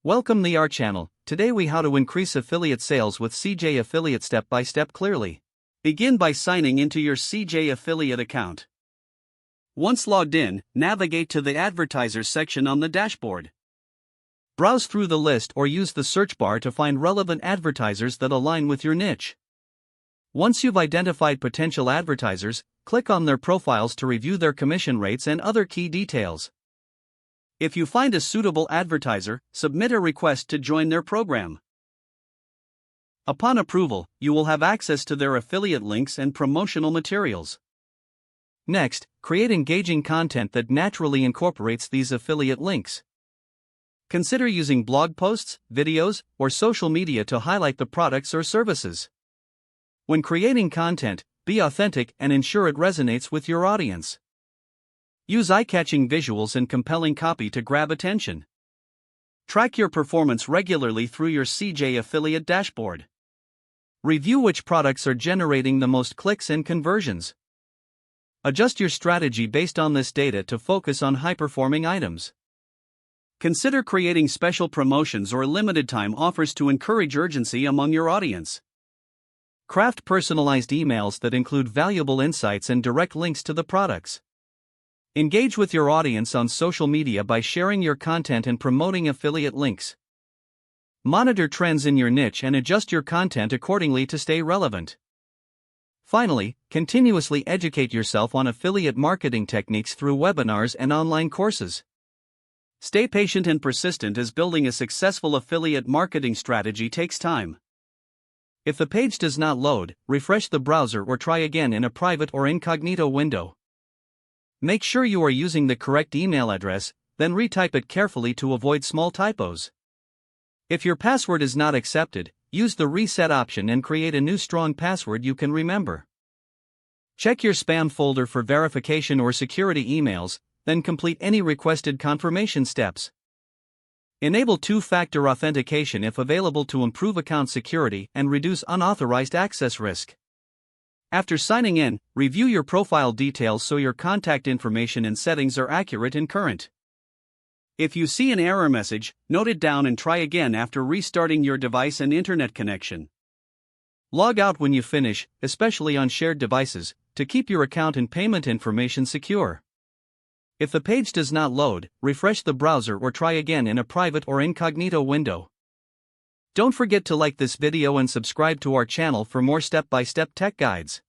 Welcome to our channel. Today we how to increase affiliate sales with CJ Affiliate step by step clearly. Begin by signing into your CJ Affiliate account. Once logged in, navigate to the advertisers section on the dashboard. Browse through the list or use the search bar to find relevant advertisers that align with your niche. Once you've identified potential advertisers, click on their profiles to review their commission rates and other key details. If you find a suitable advertiser, submit a request to join their program. Upon approval, you will have access to their affiliate links and promotional materials. Next, create engaging content that naturally incorporates these affiliate links. Consider using blog posts, videos, or social media to highlight the products or services. When creating content, be authentic and ensure it resonates with your audience. Use eye-catching visuals and compelling copy to grab attention. Track your performance regularly through your CJ Affiliate dashboard. Review which products are generating the most clicks and conversions. Adjust your strategy based on this data to focus on high-performing items. Consider creating special promotions or limited-time offers to encourage urgency among your audience. Craft personalized emails that include valuable insights and direct links to the products. Engage with your audience on social media by sharing your content and promoting affiliate links. Monitor trends in your niche and adjust your content accordingly to stay relevant. Finally, continuously educate yourself on affiliate marketing techniques through webinars and online courses. Stay patient and persistent as building a successful affiliate marketing strategy takes time. If the page does not load, refresh the browser or try again in a private or incognito window. Make sure you are using the correct email address, then retype it carefully to avoid small typos. If your password is not accepted, use the reset option and create a new strong password you can remember. Check your spam folder for verification or security emails, then complete any requested confirmation steps. Enable two-factor authentication if available to improve account security and reduce unauthorized access risk. After signing in, review your profile details so your contact information and settings are accurate and current. If you see an error message, note it down and try again after restarting your device and internet connection. Log out when you finish, especially on shared devices, to keep your account and payment information secure. If the page does not load, refresh the browser or try again in a private or incognito window. Don't forget to like this video and subscribe to our channel for more step-by-step tech guides.